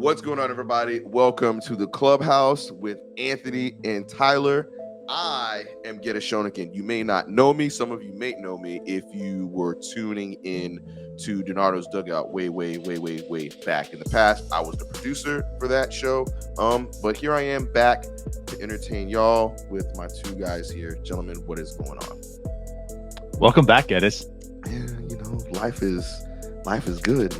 What's going on, everybody? Welcome to the Clubhouse with Anthony and Tyler. I am Geddis. You may not know me. Some of you may know me if you were tuning in to DiNardo's Dugout way back in the past. I was the producer for that show. But here I am back to entertain y'all with my two guys here. Gentlemen, what is going on? Welcome back, Geddis. Yeah, life is good.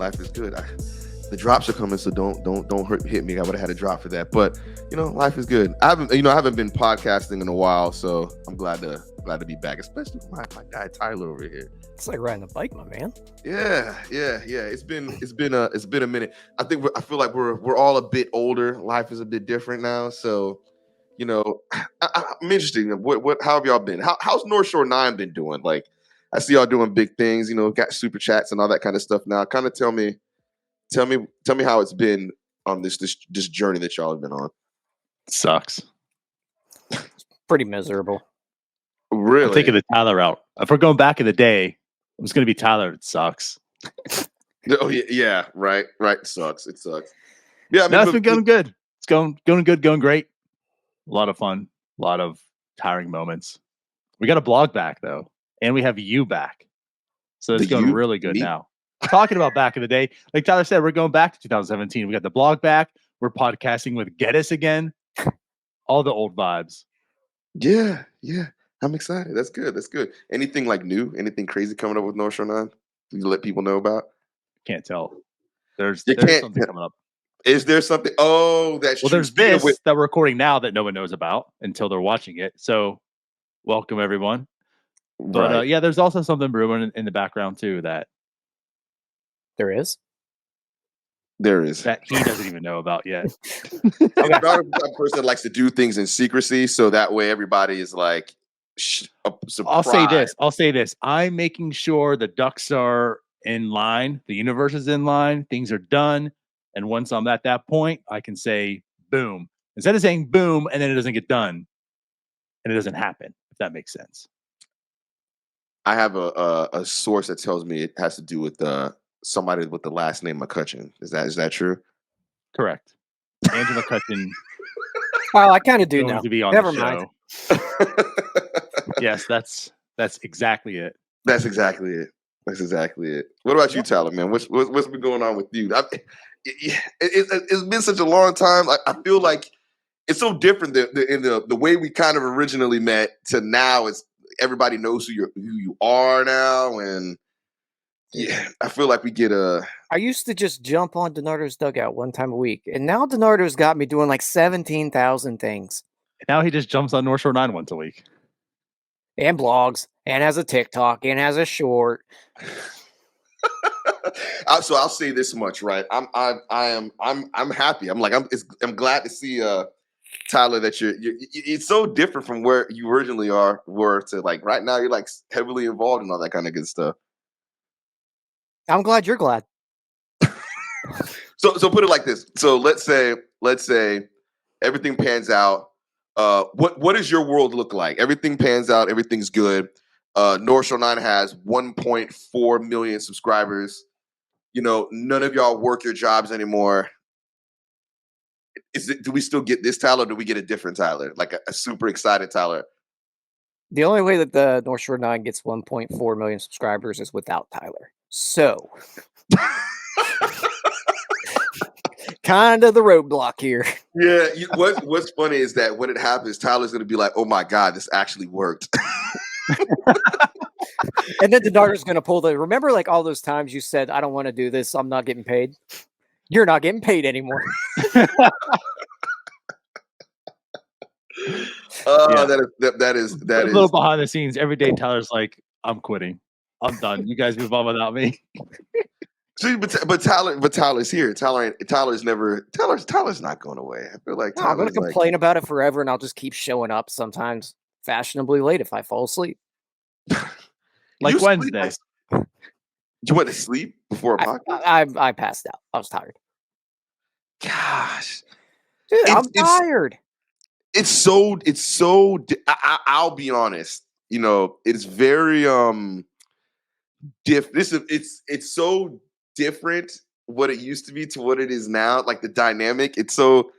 The drops are coming, so don't hit me. I would have had a drop for that, but life is good. I haven't been podcasting in a while, so I'm glad to be back, especially with my guy Tyler over here. It's like riding a bike, my man. Yeah. It's been a minute. I feel like we're all a bit older. Life is a bit different now, so I'm interested. How have y'all been? How's North Shore 9 been doing? Like, I see y'all doing big things. Got super chats and all that kind of stuff now. Kind of tell me how it's been on this journey that y'all have been on. Sucks. Pretty miserable. Really? I'm taking the Tyler route. If we're going back in the day, it was going to be Tyler. It sucks. Oh yeah, right. It sucks. Yeah, it's been going good. It's going good, going great. A lot of fun. A lot of tiring moments. We got a blog back though, and we have you back. So it's going really good now. Talking about back in the day, like Tyler said, we're going back to 2017. We got the blog back. We're podcasting with Geddis again. All the old vibes. Yeah. I'm excited. That's good. Anything like new? Anything crazy coming up with North Shore 9? You let people know about? Can't tell. There's something coming up. Is there something? Oh, that's well. True. There's this that we're recording now that no one knows about until they're watching it. So, welcome everyone. But right. There's also something brewing in the background too that. There is that he doesn't even know about yet. I'm not a person that likes to do things in secrecy, so that way everybody is like surprised. I'll say this. I'm making sure the ducks are in line, the universe is in line, things are done, and once I'm at that point, I can say boom instead of saying boom and then it doesn't get done and it doesn't happen. If that makes sense. I have a source that tells me it has to do with somebody with the last name McCutcheon. Is that true? Correct. Andrew McCutcheon. Well, I kind of do know. To be on Never the mind. show. Yes, that's exactly it. That's exactly it. What about you, Tyler, man? What's been going on with you? It's been such a long time. I feel like it's so different in the way we kind of originally met to now. It's everybody knows who you are now, and yeah, I feel like we get I used to just jump on DiNardo's Dugout one time a week, and now DiNardo's got me doing like 17,000 things. Now he just jumps on North Shore 9 once a week, and blogs, and has a TikTok, and has a short. So I'll say this much, right? I'm happy. I'm glad to see Tyler that you're it's so different from where you originally were to like right now. You're like heavily involved in all that kind of good stuff. I'm glad you're glad. So put it like this. So let's say everything pans out. What does your world look like? Everything pans out. Everything's good. North Shore 9 has 1.4 million subscribers. None of y'all work your jobs anymore. Do we still get this Tyler? Or do we get a different Tyler, like a super excited Tyler? The only way that the North Shore 9 gets 1.4 million subscribers is without Tyler. So, kind of the roadblock here. Yeah. What's funny is that when it happens, Tyler's going to be like, "Oh my God, this actually worked." And then DiNardo's going to pull remember like all those times you said, "I don't want to do this. I'm not getting paid." You're not getting paid anymore. That is a little behind the scenes. Every day Tyler's like, "I'm quitting. I'm done. You guys move on without me." See, but Tyler's here. Tyler's not going away. I feel like I'm going to complain about it forever, and I'll just keep showing up sometimes fashionably late if I fall asleep. Like Wednesday. You went to sleep before a podcast? I passed out. I was tired. Gosh, dude, I'm tired. It's so. I'll be honest. It's very it's so different what it used to be to what it is now. Like the dynamic, it's so.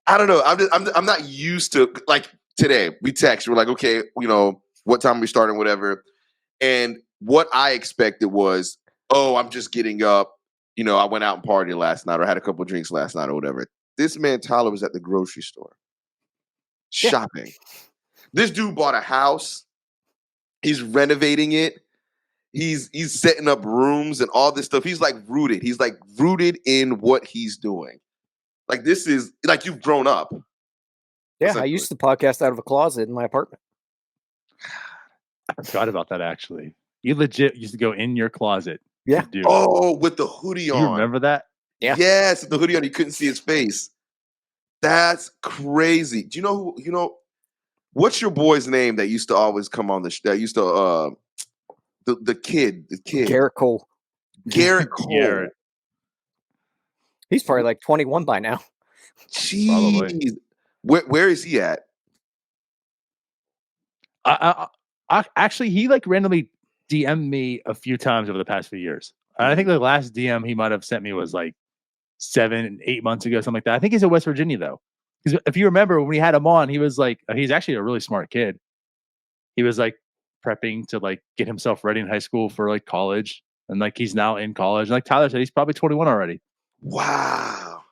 I don't know. I'm not used to like today. We text. We're like, okay, what time we starting, whatever. And what I expected was, oh, I'm just getting up. I went out and partied last night, or had a couple of drinks last night, or whatever. This man Tyler was at the grocery store shopping. This dude bought a house. He's renovating it. He's setting up rooms and all this stuff. He's like rooted. He's like rooted in what he's doing. Like this is like you've grown up. Yeah, I used to podcast out of a closet in my apartment. I forgot about that actually. You legit used to go in your closet. Yeah. Oh, with the hoodie on. You remember that? Yeah. Yes, the hoodie on. You couldn't see his face. That's crazy. Do you know who? What's your boy's name that used to always come on the show? That used to the kid. Garrett Cole. Garrett Cole. Garrett. He's probably like 21 by now. Jeez. Where is he at? I actually, he like randomly DM'd me a few times over the past few years. I think the last DM he might have sent me was like 7-8 months ago, something like that. I think he's in West Virginia though. Because if you remember when we had him on, he was like, he's actually a really smart kid. He was like prepping to like get himself ready in high school for like college. And like he's now in college. And like Tyler said, he's probably 21 already. Wow.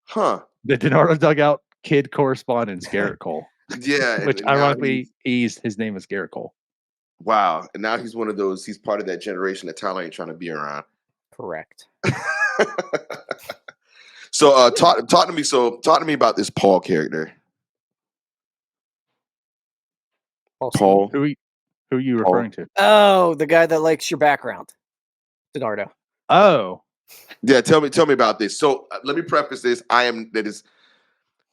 Huh. The DiNardo Dugout kid correspondent, Garrett Cole. Yeah. Which ironically, his name is Garrett Cole. Wow. And now he's one of those, he's part of that generation that Tyler ain't trying to be around. Correct. So talk to me. So talk to me about this Paul character. Paul. Who are you referring to? Oh, the guy that likes your background. DiNardo. Oh. Yeah, tell me about this. So let me preface this.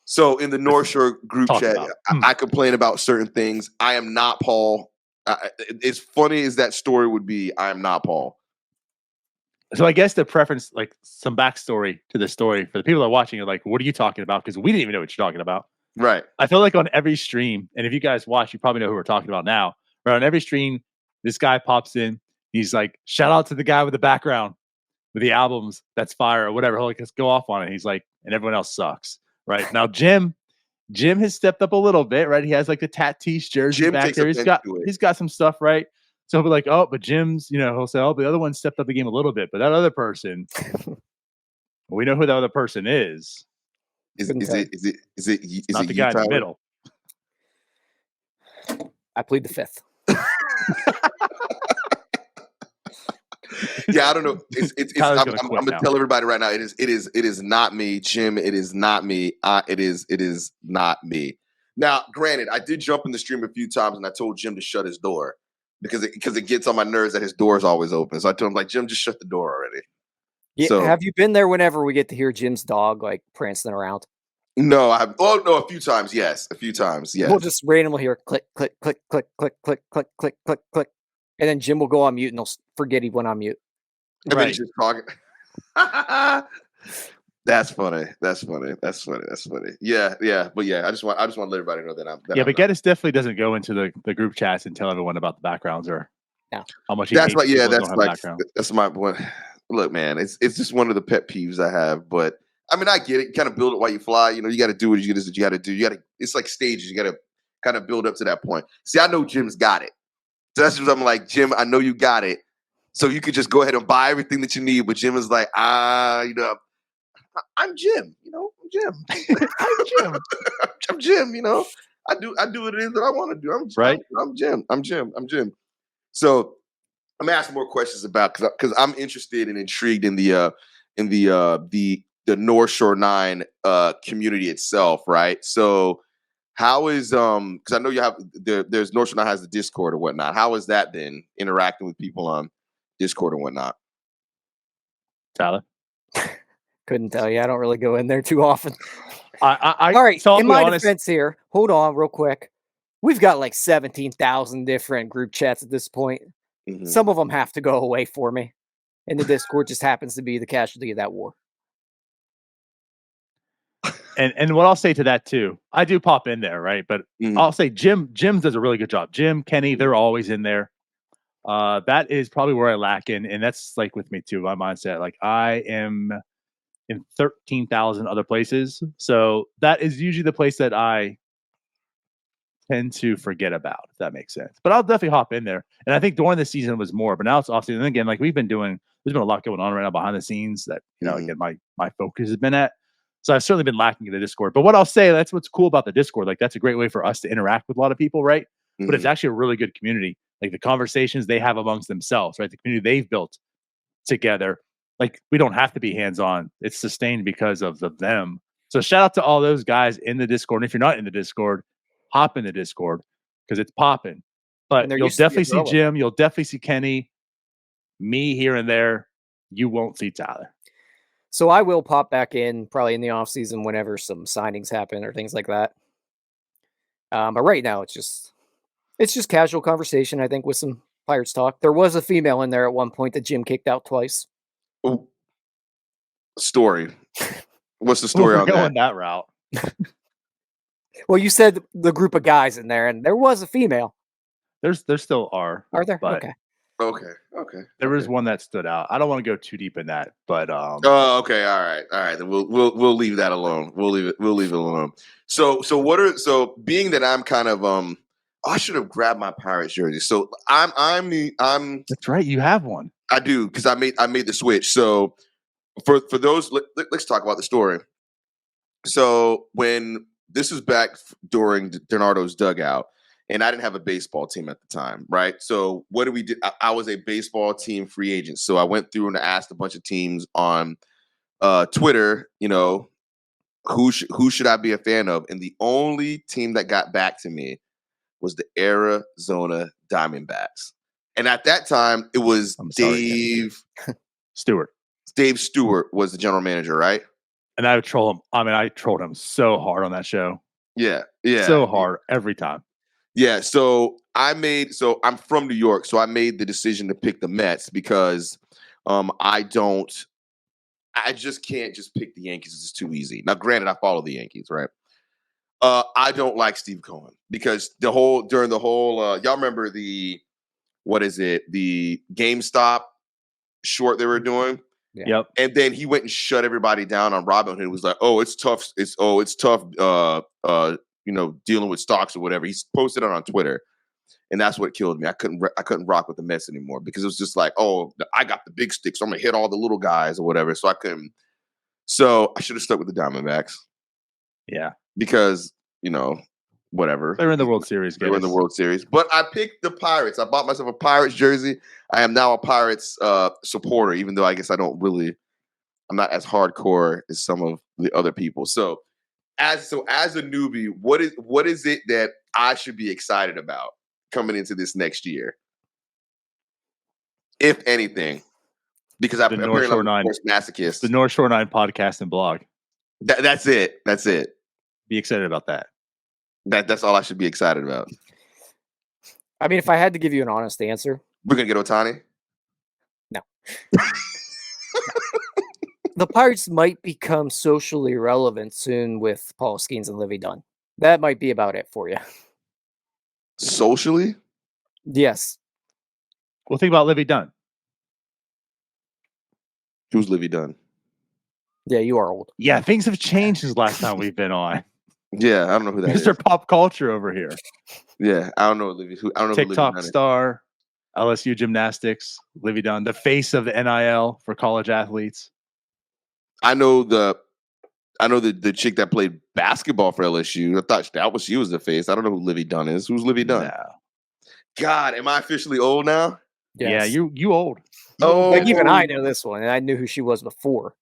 So in the North Shore group chat, I complain about certain things. I am not Paul. As funny as that story would be, I am not Paul. So I guess the preference, like some backstory to the story for the people that are watching are like, what are you talking about? Because we didn't even know what you're talking about. Right. I feel like on every stream, and if you guys watch, you probably know who we're talking about now. Right, on every stream, this guy pops in. He's like, shout out to the guy with the background with the albums. That's fire or whatever. He'll like, let's go off on it. He's like, and everyone else sucks. Right now, Jim has stepped up a little bit. Right, he has like the Tatis jersey back there. He's got some stuff. Right. So he'll be like, oh, but Jim's, he'll say, oh, but the other one stepped up the game a little bit. But that other person, we know who that other person is. Is it not the guy in the middle? I plead the fifth. Yeah, I don't know. I'm gonna tell everybody right now. It is not me, Jim. It is not me. It is not me. Now, granted, I did jump in the stream a few times, and I told Jim to shut his door because it gets on my nerves that his door is always open. So I told him, like, Jim, just shut the door already. Yeah, so, have you been there whenever we get to hear Jim's dog like prancing around? No, I have. Oh no, a few times, yes. We'll just randomly hear click, click, click, click, click, click, click, click, click, click, and then Jim will go on mute and he'll forget he went on mute. And then he's just talking. That's funny. Yeah. But yeah, I just want to let everybody know that I'm. But Geddis definitely doesn't go into the group chats and tell everyone about the backgrounds or how much. That's my point. Look, man, it's just one of the pet peeves I have, but. I mean, I get it. You kind of build it while you fly. You got to do what you got to do. It's like stages. You got to kind of build up to that point. See, I know Jim's got it. So that's what I'm like, Jim, I know you got it. So you could just go ahead and buy everything that you need. But Jim is like, I'm Jim. I'm Jim. I'm Jim. I'm Jim. I do what it is that I want to do. I'm Jim. So I'm asking more questions about because I'm interested and intrigued in the North Shore 9 community itself, right? So how is because I know you have there's North Shore 9 has the Discord or whatnot. How has that been interacting with people on Discord and whatnot? Tyler? Couldn't tell you. I don't really go in there too often. All right. So in my defense here, hold on real quick. We've got like 17,000 different group chats at this point. Mm-hmm. Some of them have to go away for me. And the Discord just happens to be the casualty of that war. And what I'll say to that too, I do pop in there, right? But I'll say Jim does a really good job. Jim, Kenny, they're always in there. That is probably where I lack in, and that's like with me too. My mindset, like I am in 13,000 other places, so that is usually the place that I tend to forget about, if that makes sense. But I'll definitely hop in there. And I think during the season was more, but now it's off season. And again, like we've been doing, there's been a lot going on right now behind the scenes that, you know, again, my focus has been at. So I've certainly been lacking in the Discord. But what I'll say, that's what's cool about the Discord. Like that's a great way for us to interact with a lot of people, right? But it's actually a really good community. Like the conversations they have amongst themselves, right? The community they've built together. Like we don't have to be hands-on. It's sustained because of them. So shout out to all those guys in the Discord. And if you're not in the Discord, hop in the Discord because it's popping. But you'll definitely see Jim. You'll definitely see Kenny. Me here and there. You won't see Tyler. So I will pop back in probably in the off season whenever some signings happen or things like that. But right now it's just casual conversation. I think with some Pirates talk. There was a female in there at one point that Jim kicked out twice. Oh, story. What's the story on going that route? Well, you said the group of guys in there, and there was a female. There still are. Are there? Okay. There was one that stood out. I don't want to go too deep in that, but Oh, okay. All right. Then we'll leave that alone. We'll leave it alone. So being that I'm kind of I should have grabbed my Pirates jersey. So I'm That's right. You have one. I do because I made the switch. So for those, let's talk about the story. So when this was back during DiNardo's dugout, and I didn't have a baseball team at the time, right? So what did we do? I was a baseball team free agent. So I went through and asked a bunch of teams on Twitter, you know, who should I be a fan of? And the only team that got back to me was the Arizona Diamondbacks. And at that time, it was Dave Stewart. Dave Stewart was the general manager, right? And I would troll him. I mean, I trolled him so hard on that show. Yeah. So hard every time. Yeah. So I'm from New York, so I made the decision to pick the Mets because I just can't just pick the Yankees. It's too easy. Now, granted, I follow the Yankees, right? I don't like Steve Cohen because during the whole y'all remember the GameStop short they were doing? Yeah. Yep. And then he went and shut everybody down on Robinhood. It was like, oh, it's tough. It's tough. You know, dealing with stocks or whatever. He posted it on Twitter, and that's what killed me. I couldn't rock with the Mets anymore because it was just like, oh, I got the big stick, so I'm gonna hit all the little guys or whatever. So I couldn't. So I should have stuck with the Diamondbacks. Yeah, because you know, whatever. They're in the World Series. They're in the World Series. But I picked the Pirates. I bought myself a Pirates jersey. I am now a Pirates supporter, even though I guess I'm not as hardcore as some of the other people. So as a newbie, what is it that I should be excited about coming into this next year? If anything. Because I'm a masochist. The North Shore 9 podcast and blog. That's it. Be excited about that. That's all I should be excited about. I mean, if I had to give you an honest answer. We're going to get Ohtani? No. The Pirates might become socially relevant soon with Paul Skeens and Livy Dunn. That might be about it for you. Socially? Yes. Well, think about Livy Dunn. Who's Livy Dunn? Yeah, you are old. Yeah, things have changed since last time we've been on. Yeah, I don't know who that is. Mr. Pop Culture over here. Yeah, I don't know Livy. I don't know TikTok who Livy star, LSU gymnastics, Livy Dunn, the face of the NIL for college athletes. I know the chick that played basketball for LSU. I thought she was the face. I don't know who Livy Dunn is. Who's Livy Dunn? No. God, am I officially old now? Yes. Yeah, you old. Oh, like even I know this one, and I knew who she was before.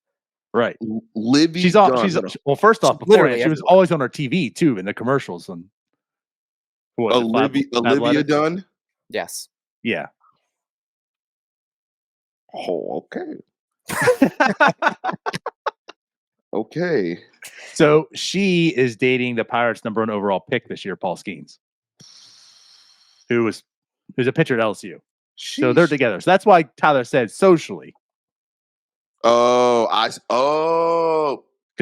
Right, Livy. Dunn. Well, first off, before she was always on her TV too in the commercials. And Olivia Dunn. Yes. Yeah. Oh, okay. Okay. So she is dating the Pirates' #1 overall pick this year, Paul Skeens, who's a pitcher at LSU. Sheesh. So they're together. So that's why Tyler said socially. Because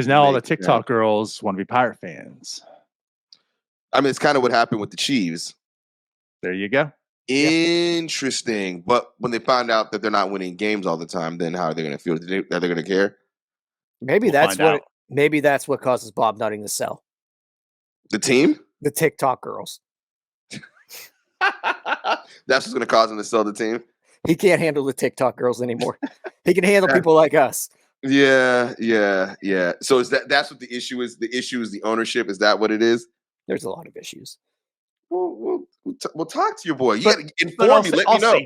now all the TikTok girls want to be Pirate fans. I mean, it's kind of what happened with the Chiefs. There you go. Interesting. Yeah. But when they find out that they're not winning games all the time, then how are they going to feel? Are they going to care? Maybe that's what causes Bob Nutting to sell. The team? The TikTok girls. That's what's going to cause him to sell the team? He can't handle the TikTok girls anymore. He can handle people like us. Yeah. So that's what the issue is? The issue is the ownership? Is that what it is? There's a lot of issues. We'll talk to your boy. You got to inform me. Let me know.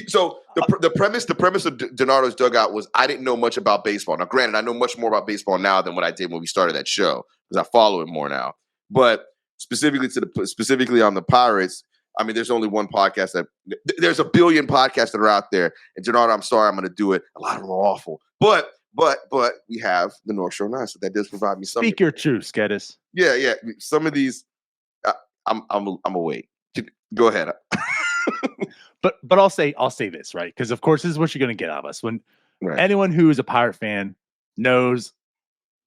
So the premise of DiNardo's Dugout was I didn't know much about baseball. Now, granted, I know much more about baseball now than what I did when we started that show because I follow it more now. But specifically on the Pirates, I mean, there's only one podcast there's a billion podcasts that are out there. And DiNardo, I'm sorry, I'm going to do it. A lot of them are awful, but we have the North Shore 9, so that does provide me some. Speak your truth, Geddis. Yeah. Some of these. I'm a wait. Go ahead. but I'll say this, right? Because of course this is what you're going to get out of us. When anyone who is a Pirate fan knows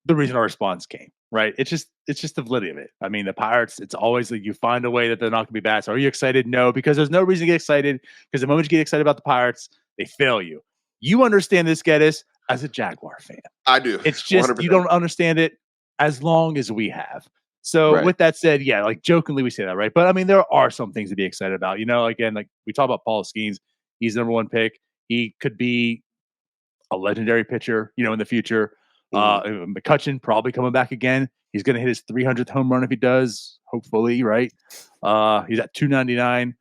the reason our response came, right? It's just the validity of it. I mean, the Pirates, it's always like you find a way that they're not going to be bad. So are you excited? No, because there's no reason to get excited. Because the moment you get excited about the Pirates, they fail you. You understand this, Geddis, as a Jaguar fan. I do. It's just 100%. You don't understand it as long as we have. So with that said, yeah, like jokingly we say that, right? But I mean, there are some things to be excited about. You know, again, like we talk about Paul Skeens, he's the number one pick. He could be a legendary pitcher, you know, in the future. McCutchen probably coming back again. He's going to hit his 300th home run if he does, hopefully, right? He's at 299.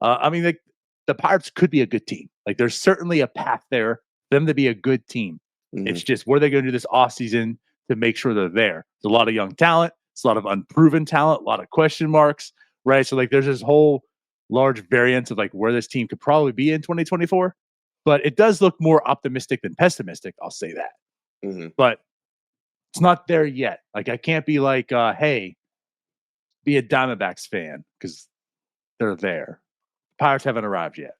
I mean, like the Pirates could be a good team. Like there's certainly a path there for them to be a good team. It's just what are they going to do this offseason to make sure they're there? There's a lot of young talent. It's a lot of unproven talent, a lot of question marks, right? So like there's this whole large variance of like where this team could probably be in 2024, but it does look more optimistic than pessimistic. I'll say that, but it's not there yet. Like I can't be like, hey, be a Diamondbacks fan because they're there. Pirates haven't arrived yet.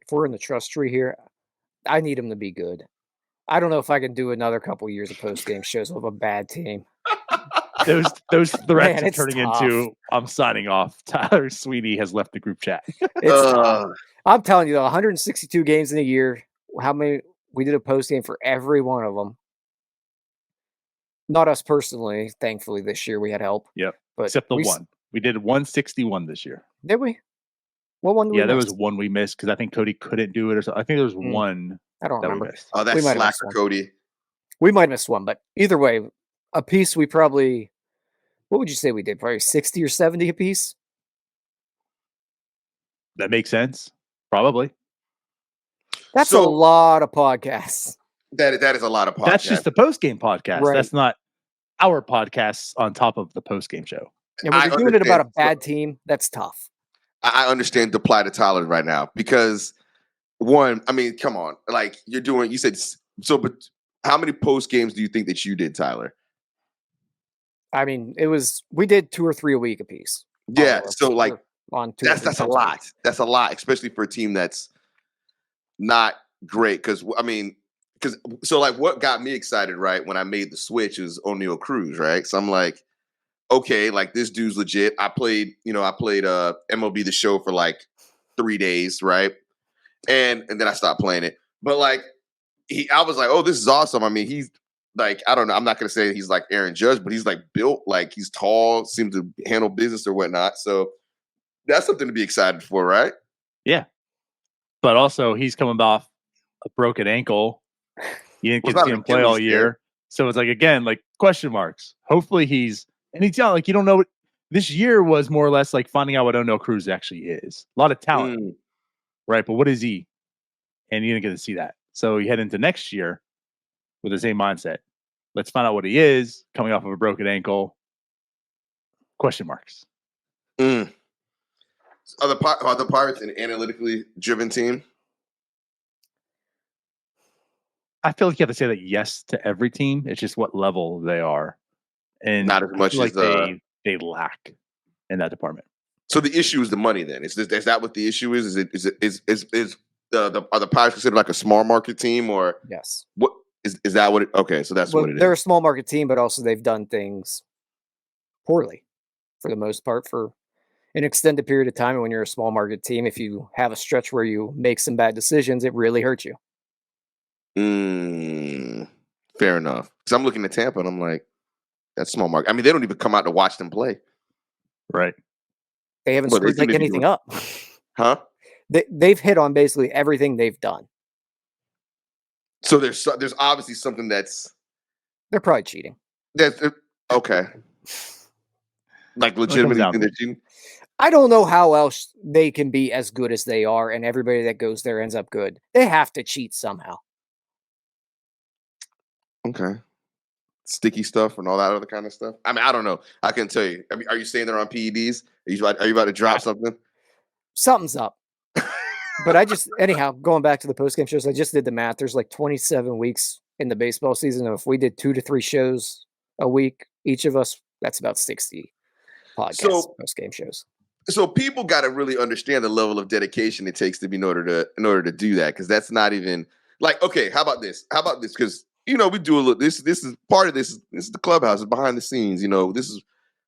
If we're in the trust tree here, I need them to be good. I don't know if I can do another couple years of post-game shows with a bad team. Those threats are turning into I'm signing off. Tyler Sweeney has left the group chat. I'm telling you, 162 games in a year. How many we did a post game for every one of them? Not us personally. Thankfully, this year we had help. Yep. But except the one. We did 161 this year. Did we? What one? Yeah, there was one we missed because I think Cody couldn't do it or something. I think there was one. I don't remember. Oh, that's slacker, Cody. We might have missed one, but either way, a piece we probably. What would you say we did? Probably 60 or 70 a piece? That makes sense. Probably. That's a lot of podcasts. That is a lot of podcasts. That's just the post-game podcast. Right. That's not our podcasts on top of the post-game show. And when you're doing it about a bad team, that's tough. I understand the plight of Tyler right now because, one, I mean, come on. Like, you said, so, but how many post games do you think that you did, Tyler? I mean, we did 2 or 3 a week a piece. Yeah. So like that's a lot. That's a lot, especially for a team that's not great. So like what got me excited, right? When I made the switch is O'Neal Cruz, right? So I'm like, okay, like this dude's legit. I played MLB The Show for like 3 days, right? And then I stopped playing it. But like I was like, oh, this is awesome. I mean, he's like, I don't know. I'm not going to say he's like Aaron Judge, but he's like built, like he's tall, seems to handle business or whatnot. So that's something to be excited for, right? Yeah. But also he's coming off a broken ankle. You didn't get to see him play all year. So it's like, again, like question marks. Hopefully he's not like, you don't know what this year was more or less like finding out what O'Neal Cruz actually is. A lot of talent, right? But what is he? And you didn't get to see that. So you head into next year with the same mindset. Let's find out what he is coming off of a broken ankle. Question marks. Are the Pirates an analytically driven team? I feel like you have to say that yes to every team. It's just what level they are, and not as much as they lack in that department. So the issue is the money. Then is that what the issue is? Are the Pirates considered like a small market team or yes? What is that? What? Okay, so that's what it is. They're a small market team, but also they've done things poorly for the most part for an extended period of time, and when you're a small market team, if you have a stretch where you make some bad decisions, it really hurts you. Fair enough. Because I'm looking at Tampa and I'm like, that's small market. I mean, they don't even come out to watch them play. Right. They haven't screwed like anything up. Huh? They've hit on basically everything they've done. So there's obviously something that's... They're probably cheating. Okay. Like legitimately think they're cheating? I don't know how else they can be as good as they are, and everybody that goes there ends up good. They have to cheat somehow. Okay. Sticky stuff and all that other kind of stuff. I mean, I don't know. I can tell you. I mean, are you saying they're on PEDs? Are you about to drop something? Something's up. But anyhow, going back to the post-game shows, I just did the math. There's like 27 weeks in the baseball season. And if we did 2 to 3 shows a week, each of us, that's about 60 podcasts, post-game shows. So people got to really understand the level of dedication it takes to be in order to do that. Because that's not even like, okay, how about this? Because we do a little. This is part of this. This is the clubhouse. It's behind the scenes.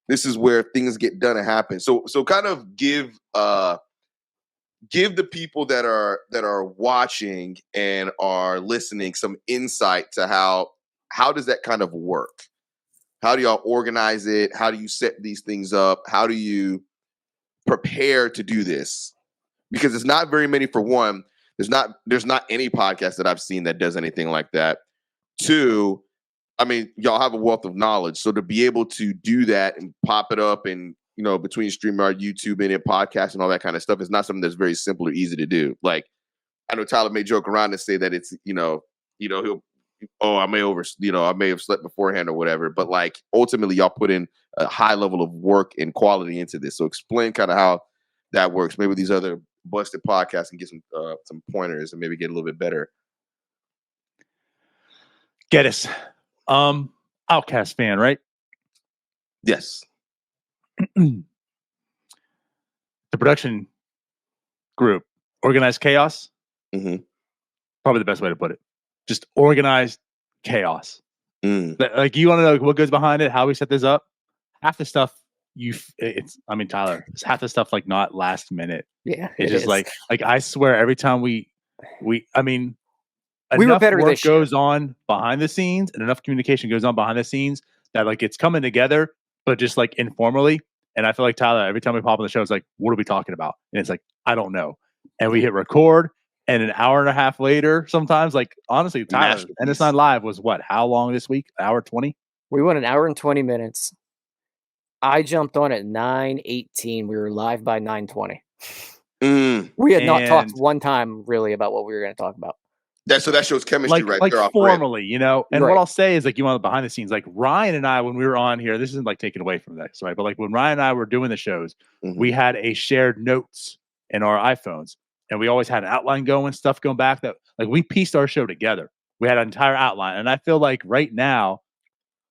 This is where things get done and happen. So kind of give the people that are watching and are listening some insight to how does that kind of work? How do y'all organize it? How do you set these things up? How do you prepare to do this? Because it's not very many. For one, there's not any podcast that I've seen that does anything like that. 2, I mean, y'all have a wealth of knowledge. So to be able to do that and pop it up and, between StreamYard, YouTube, and podcast and all that kind of stuff is not something that's very simple or easy to do. Like, I know Tyler may joke around and say that it's, I may have slept beforehand or whatever. But like, ultimately, y'all put in a high level of work and quality into this. So explain kind of how that works. Maybe these other busted podcasts can get some pointers and maybe get a little bit better. Geddis, Outcast fan, right? Yes. The production group, organized chaos. Mm-hmm. Probably the best way to put it. Just organized chaos. Like, you want to know what goes behind it, how we set this up? Half the stuff Tyler, it's half the stuff like not last minute. Yeah, it's just like I swear every time we were enough better work goes on behind the scenes and enough communication goes on behind the scenes that like it's coming together, but just like informally. And I feel like Tyler, every time we pop on the show, it's like, what are we talking about? And it's like, I don't know. And we hit record, and an hour and a half later, sometimes, like, honestly, Tyler, NS9 Live was what? How long this week? An hour 20? We went an hour and 20 minutes. I jumped on at 9:18. We were live by 9:20. We had not talked one time really about what we were going to talk about. That shows chemistry like there. Formally, And right. What I'll say is, like, you want behind the scenes, like Ryan and I, when we were on here, this isn't like taken away from this, right? But like when Ryan and I were doing the shows, we had a shared notes in our iPhones, and we always had an outline going, stuff going back that like we pieced our show together. We had an entire outline, and I feel like right now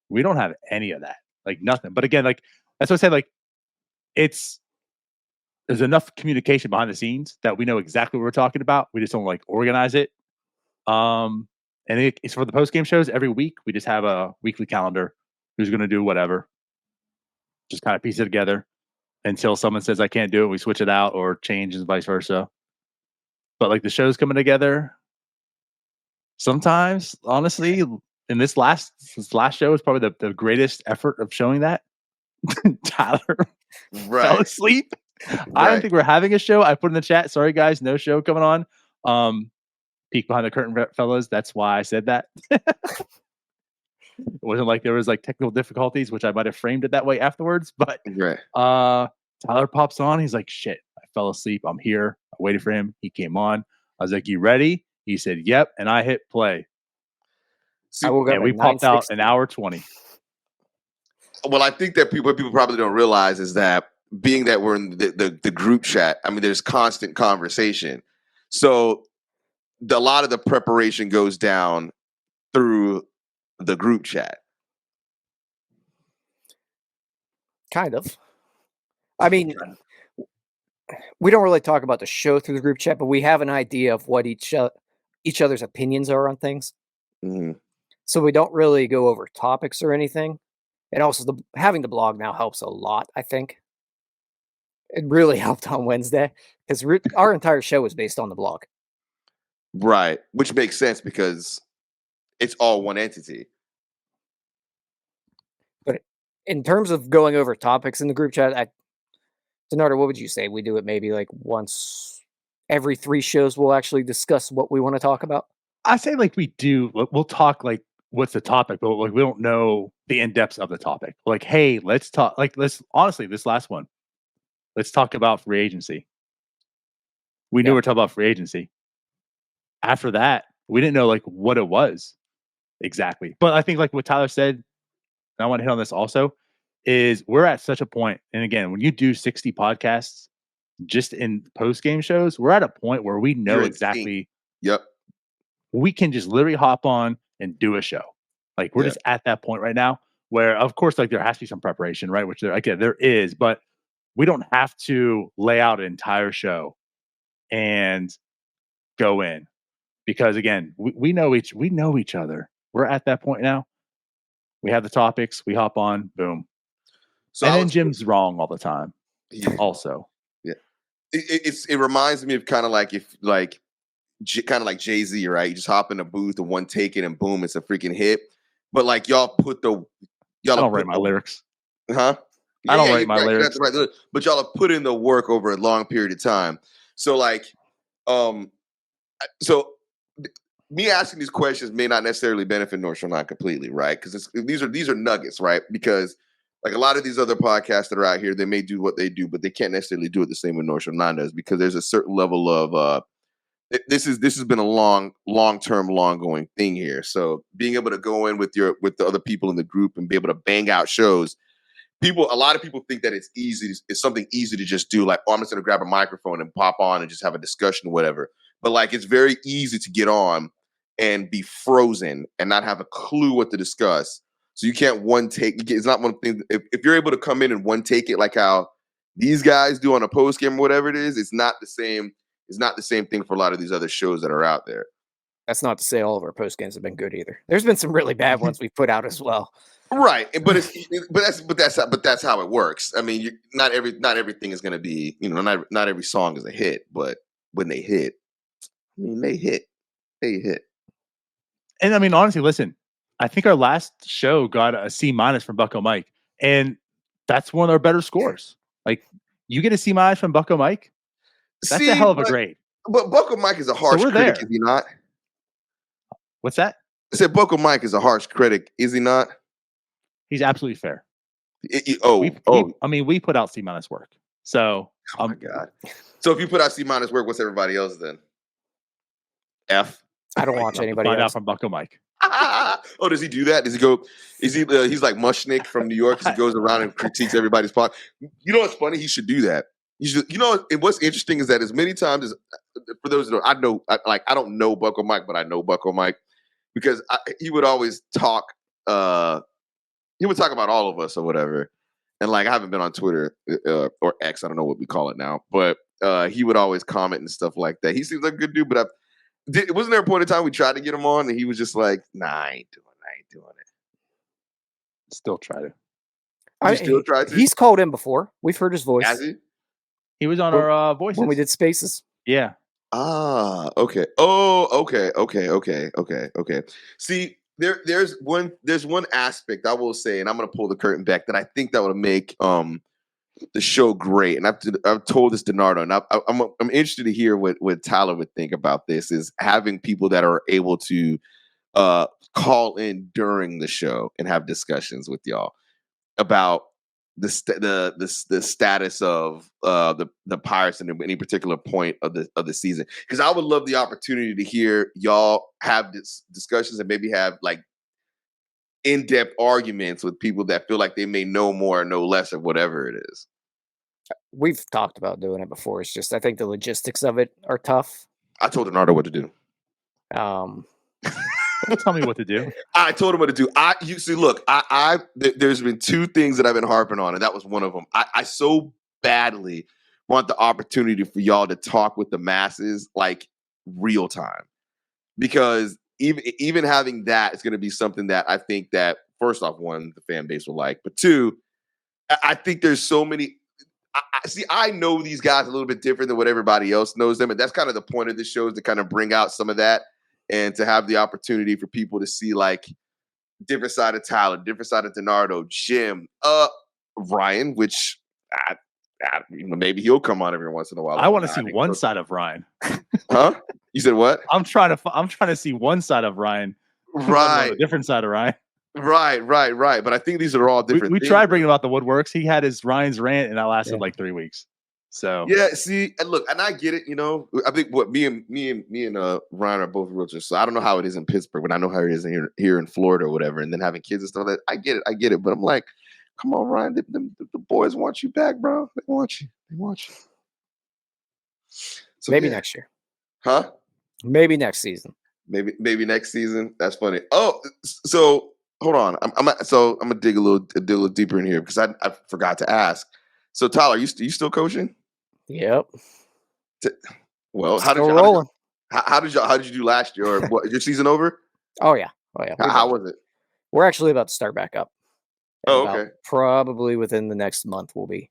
we don't have any of that, like nothing. But again, like that's what I said, like there's enough communication behind the scenes that we know exactly what we're talking about. We just don't like organize it. And it's for the post-game shows every week. We just have a weekly calendar. Who's going to do whatever. Just kind of piece it together until someone says I can't do it. We switch it out or change and vice versa. But like the show's coming together. Sometimes, honestly, in this last show is probably the greatest effort of showing that. Tyler fell asleep. Right. I don't think we're having a show. I put in the chat, sorry guys, no show coming on. Peek behind the curtain, fellas. That's why I said that. It wasn't like there was like technical difficulties, which I might have framed it that way afterwards. But Tyler pops on. He's like, shit, I fell asleep. I'm here. I waited for him. He came on. I was like, you ready? He said, yep. And I hit play. And we popped out an hour 20. Well, I think that what people probably don't realize is that being that we're in the group chat, I mean, there's constant conversation. So a lot of the preparation goes down through the group chat. Kind of. I mean, we don't really talk about the show through the group chat, but we have an idea of what each other's opinions are on things. Mm-hmm. So we don't really go over topics or anything. And also having the blog now helps a lot, I think. It really helped on Wednesday because our entire show was based on the blog. Right, which makes sense because it's all one entity. But in terms of going over topics in the group chat, DiNardo, what would you say? We do it maybe like once every 3 shows. We'll actually discuss what we want to talk about. I say like we do. We'll talk like what's the topic, but like we don't know the in depths of the topic. Like, hey, let's talk. Like, let's honestly, this last one, let's talk about free agency. We knew we were talking about free agency. After that, we didn't know like what it was exactly. But I think like what Tyler said, and I want to hit on this also, is we're at such a point. And again, when you do 60 podcasts just in post game shows, we're at a point where we know exactly. Yep. We can just literally hop on and do a show. Like we're just at that point right now where, of course, like there has to be some preparation, right? Which there is, but we don't have to lay out an entire show and go in because again, we know each other. We're at that point now. We have the topics. We hop on, boom. So and then Jim's wrong all the time. Also, yeah, it reminds me of kind of like if like. Kind of like Jay-Z, right? You just hop in a booth and one take it and boom, it's a freaking hit. But like y'all I don't write my lyrics. Huh? I don't write my lyrics. Right. But y'all have put in the work over a long period of time. So like, so me asking these questions may not necessarily benefit North Shore 9 completely, right? Because these are nuggets, right? Because like a lot of these other podcasts that are out here, they may do what they do, but they can't necessarily do it the same way North Shore 9 does because there's a certain level of this has been a long-term, long-going thing here. So being able to go in with the other people in the group and be able to bang out shows, a lot of people think that it's something easy to just do. Like, oh, I'm just gonna grab a microphone and pop on and just have a discussion or whatever. But like, it's very easy to get on and be frozen and not have a clue what to discuss. So you can't one take. It's not one thing. If you're able to come in and one take it like how these guys do on a post game or whatever it is, it's not the same. It's not the same thing for a lot of these other shows that are out there. That's not to say all of our post games have been good either. There's been some really bad ones we've put out as well. Right, but that's how it works. I mean, not everything is going to be, not every song is a hit, but when they hit, I mean, they hit. And I mean, honestly, listen, I think our last show got a C- from Bucko Mike, and that's one of our better scores. Like, you get a C- from Bucko Mike. That's a hell of a grade. But Bucko Mike is a harsh critic, is he not? What's that? I said Bucko Mike is a harsh critic, is he not? He's absolutely fair. I mean, we put out C- work. So, oh my God. So if you put out C- work, what's everybody else then? F. I don't watch anybody find else. Out from Bucko Mike. Oh, does he do that? Does he go? Is he? He's like Mushnick from New York. He goes around and critiques everybody's plot. You know what's funny? He should do that. What's interesting is that as many times as for those who know, I don't know Bucko Mike, but I know Bucko Mike because he would always talk. He would talk about all of us or whatever. And like I haven't been on Twitter or X, I don't know what we call it now, but he would always comment and stuff like that. He seems like a good dude, but wasn't there a point in time we tried to get him on and he was just like, "Nah, I ain't doing it." Still try to. He's called in before. We've heard his voice. Has he? He was on our voices when we did Spaces. Yeah. Ah, okay. Oh, okay. See, there's one aspect I will say, and I'm gonna pull the curtain back that I think that would make the show great. And I've told this to DiNardo, and I'm interested to hear what Tyler would think about this. Is having people that are able to call in during the show and have discussions with y'all about the status of the Pirates at any particular point of the season, because I would love the opportunity to hear y'all have discussions and maybe have like in-depth arguments with people that feel like they may know more or know less of whatever it is. We've talked about doing it before. It's just I think the logistics of it are tough. I told DiNardo what to do. Don't tell me what to do. I told him what to do. There's been two things that I've been harping on, and that was one of them. I so badly want the opportunity for y'all to talk with the masses like real time, because even having that is going to be something that I think that first off, one, the fan base will like, but two, I think there's so many. I know these guys a little bit different than what everybody else knows them, and that's kind of the point of this show, is to kind of bring out some of that and to have the opportunity for people to see like different side of Tyler, different side of DiNardo, Jim, Ryan, which maybe he'll come on every once in a while. I want to see one side of Ryan. Huh? You said what? I'm trying to see one side of Ryan. Right. A different side of Ryan. Right. But I think these are all different. We tried bringing him out the woodworks. He had his Ryan's rant, and that lasted like 3 weeks. So yeah, see, and look, and I get it. I think what me and Ryan are both realtors, so I don't know how it is in Pittsburgh, but I know how it is here in Florida or whatever. And then having kids and stuff like that, I get it. But I'm like, come on, Ryan, the boys want you back, bro. They want you. So, maybe next year. Huh? Maybe next season. Maybe next season. That's funny. Oh, so hold on. I'm gonna dig a little deeper in here because I forgot to ask. So Tyler, you still coaching? Yep. Well, how did you do last year? Or what? Is your season over? Oh yeah. How was it? We're actually about to start back up. Okay. Probably within the next month, we'll be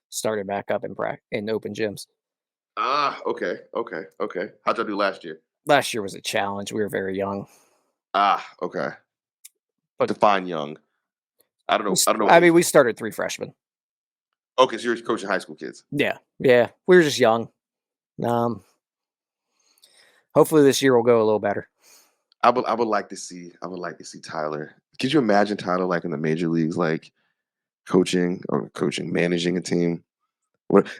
starting back up in open gyms. Okay. How'd y'all do last year? Last year was a challenge. We were very young. Okay. But define young. I don't know. I mean, we started 3 freshmen. Okay, so you're coaching high school kids. Yeah. We were just young. Hopefully this year will go a little better. I would like to see Tyler. Could you imagine Tyler like in the major leagues, like managing a team?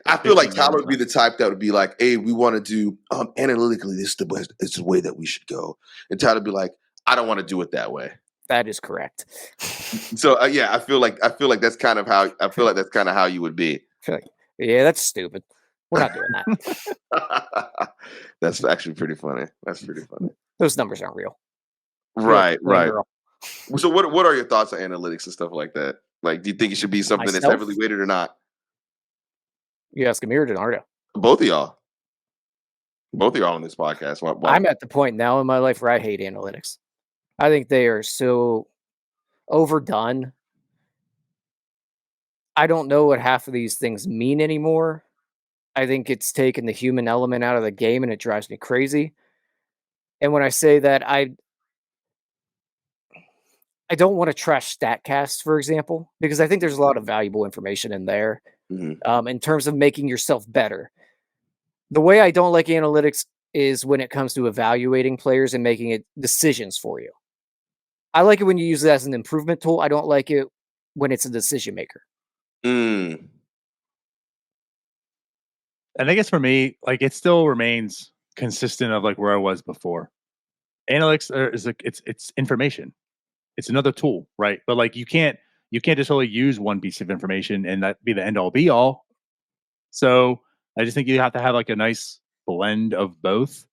I feel like Tyler would be the type that would be like, hey, we want to do analytically, this is the way that we should go. And Tyler would be like, I don't want to do it that way. That is correct. So I feel like that's kind of how you would be. Yeah, that's stupid. We're not doing that. That's actually pretty funny. Those numbers aren't real. Right. So what are your thoughts on analytics and stuff like that? Like, do you think it should be something that's heavily weighted or not? You asking me or DiNardo? Both of y'all on this podcast. Wow. I'm at the point now in my life where I hate analytics. I think they are so overdone. I don't know what half of these things mean anymore. I think it's taken the human element out of the game, and it drives me crazy. And when I say that, I don't want to trash StatCast, for example, because I think there's a lot of valuable information in there. Mm-hmm. In terms of making yourself better. The way I don't like analytics is when it comes to evaluating players and making it decisions for you. I like it when you use it as an improvement tool. I don't like it when it's a decision maker. Mm. And I guess for me, like, it still remains consistent of like where I was before. Analytics it's information. It's another tool, right? But like you can't just only use one piece of information and that be the end all be all. So I just think you have to have like a nice blend of both.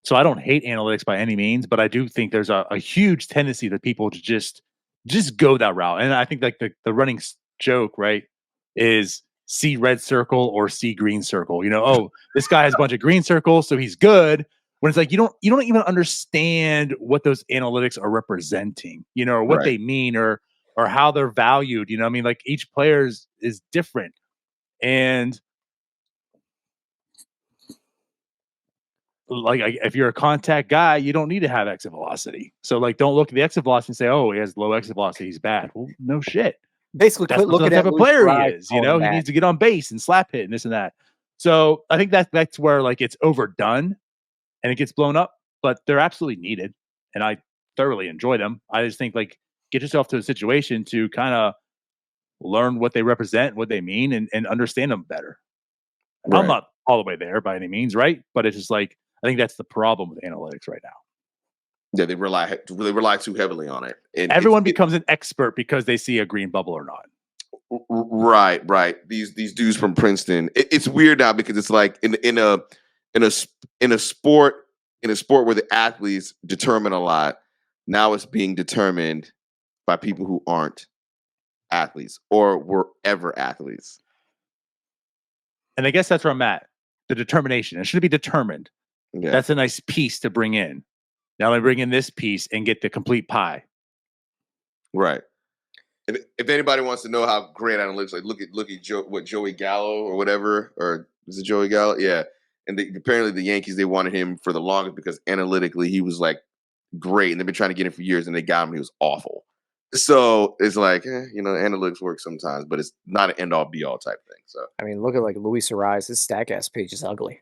So I don't hate analytics by any means, but I do think there's a huge tendency that people to just go that route. And I think like the running joke, right, is see red circle or see green circle. Oh, this guy has a bunch of green circles, so he's good. When it's like you don't even understand what those analytics are representing, or what they mean or how they're valued. I mean, like each player is different. And like if you're a contact guy, you don't need to have exit velocity. So like don't look at the exit velocity and say, oh, he has low exit velocity, he's bad. Well, no shit. Basically, that's the type of player he is. He needs to get on base and slap hit and this and that. So I think that's where like it's overdone and it gets blown up, but they're absolutely needed. And I thoroughly enjoy them. I just think like get yourself to a situation to kind of learn what they represent, what they mean, and understand them better. Right. I'm not all the way there by any means, right? But it's just like I think that's the problem with analytics right now. Yeah, they rely too heavily on it. And everyone becomes an expert because they see a green bubble or not. Right. These dudes from Princeton. It's weird now because it's like in a sport where the athletes determine a lot. Now it's being determined by people who aren't athletes or were ever athletes. And I guess that's where I'm at. The determination. It should be determined. Yeah. That's a nice piece to bring in. Now I bring in this piece and get the complete pie. Right. If anybody wants to know how great analytics, like look at Joey Gallo or whatever, or is it Joey Gallo? Yeah. And apparently the Yankees, they wanted him for the longest because analytically he was like great, and they've been trying to get him for years, and they got him. He was awful. So it's like, analytics work sometimes, but it's not an end-all be-all type thing. So I mean, look at like Luis Ariz. His Statcast page is ugly,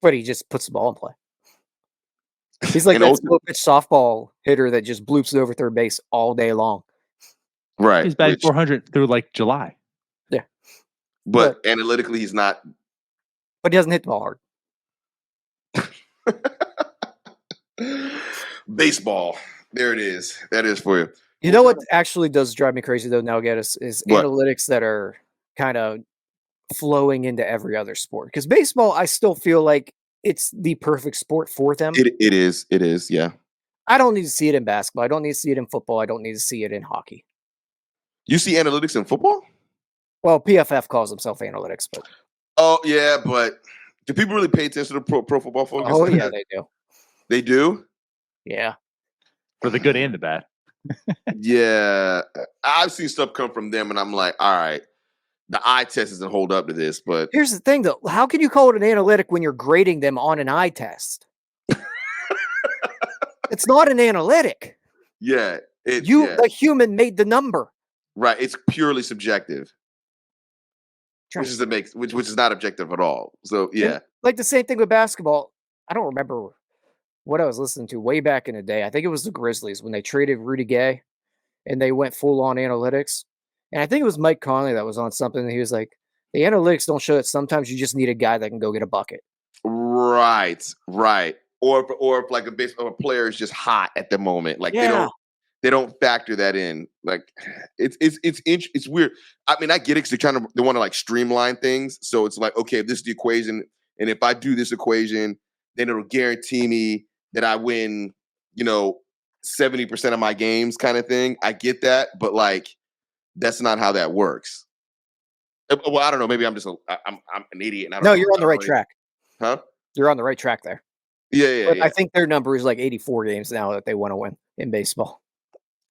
but he just puts the ball in play. He's like that slow pitch softball hitter that just bloops over third base all day long. Right. He's batting 400 through like July. Yeah. But analytically, he's not. But he doesn't hit the ball hard. Baseball. There it is. That is for you. You know what actually does drive me crazy though now, Geddis, is analytics that are kind of flowing into every other sport. Because baseball, I still feel like it's the perfect sport for them. It is. It is. Yeah. I don't need to see it in basketball. I don't need to see it in football. I don't need to see it in hockey. You see analytics in football? Well, PFF calls himself analytics, but oh yeah, but do people really pay attention to pro football focus? Oh yeah, they do. They do? Yeah. For the good and the bad. Yeah. I've seen stuff come from them, and I'm like, all right, the eye test doesn't hold up to this. But here's the thing, though. How can you call it an analytic when you're grading them on an eye test? It's not an analytic. Yeah. The human made the number. Right. It's purely subjective. Which is not objective at all. So yeah. And like the same thing with basketball. I don't remember what I was listening to way back in the day. I think it was the Grizzlies when they traded Rudy Gay and they went full on analytics. And I think it was Mike Conley that was on something. And he was like, the analytics don't show that sometimes you just need a guy that can go get a bucket. Right. Or if like a player is just hot at the moment. Like they don't factor that in. Like it's weird. I mean, I get it because they want to like streamline things. So it's like, okay, if this is the equation, and if I do this equation, then it'll guarantee me that I win, 70% of my games kind of thing. I get that, but like that's not how that works. Well, I don't know. Maybe I'm just I'm an idiot. And I don't know. You're on the right track. Huh? You're on the right track there. Yeah. I think their number is like 84 games now that they want to win in baseball.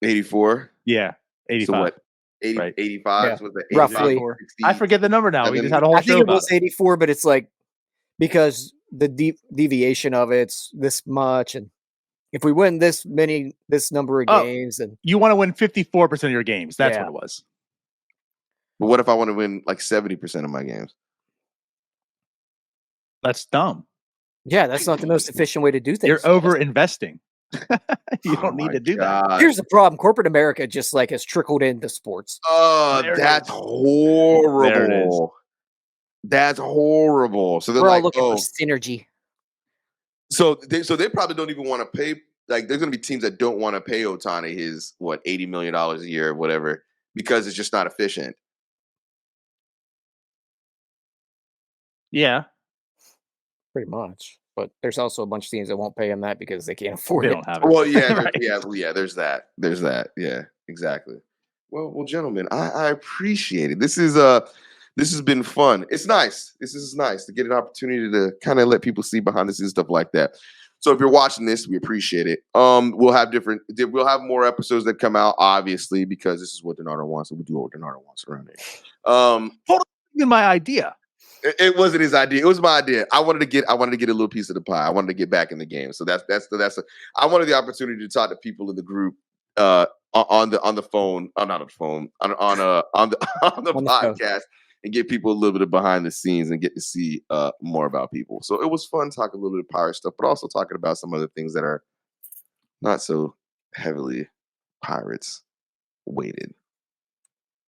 84? Yeah. 85. So what? 80, right. 85? Yeah. So the roughly. 60, I forget the number now. We just had a whole show it was 84, but it's like because the deviation of it's this much, and if we win this number of games, and you want to win 54% of your games. That's what it was. But what if I want to win like 70% of my games? That's dumb. Yeah, that's not the most efficient way to do things. You're over investing. You don't need to do that. Here's the problem. Corporate America just like has trickled into sports. Oh, that's horrible. There it is. That's horrible. So they're We're all like, looking for synergy. So they probably don't even want to pay. Like, there's going to be teams that don't want to pay Ohtani his $80 million a year or whatever because it's just not efficient. Yeah, pretty much. But there's also a bunch of teams that won't pay him that because they can't afford it. They don't have it. Well, yeah, right. yeah. There's that. Yeah, exactly. Well, gentlemen, I appreciate it. This has been fun. It's nice. This is nice to get an opportunity to kind of let people see behind the scenes stuff like that. So if you're watching this, we appreciate it. We'll have more episodes that come out, obviously, because this is what DiNardo wants. So we'll do what DiNardo wants around here. Totally my idea. It wasn't his idea. It was my idea. I wanted to get a little piece of the pie. I wanted to get back in the game. So I wanted the opportunity to talk to people in the group on the phone, not on the phone, on the podcast, and get people a little bit of behind the scenes and get to see more about people. So it was fun talking a little bit of Pirate stuff, but also talking about some other things that are not so heavily Pirates weighted.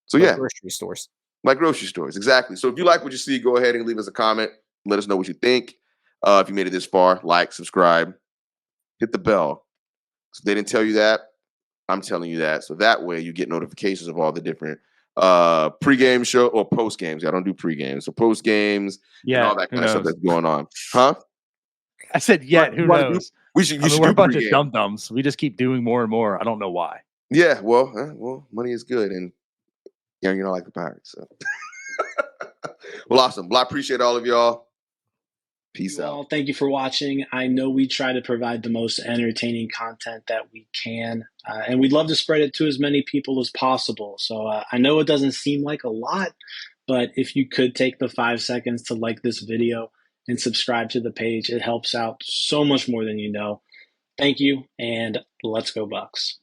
So like grocery stores. Like grocery stores, exactly. So if you like what you see, go ahead and leave us a comment. Let us know what you think. If you made it this far, like, subscribe, hit the bell. So if they didn't tell you that, I'm telling you that. So that way you get notifications of all the different pre-game show or post games. I don't do pre-games. So post games and all that kind of stuff that's going on. Huh? I said, who knows? We're a bunch of dum-dums. We just keep doing more and more. I don't know why. Yeah, well, money is good. And you're not like the Pirates. So. Well, awesome. Well, I appreciate all of y'all. Peace out. Well, thank you for watching. I know we try to provide the most entertaining content that we can, and we'd love to spread it to as many people as possible. So I know it doesn't seem like a lot, but if you could take the 5 seconds to like this video and subscribe to the page, it helps out so much more than you know. Thank you, and let's go Bucks.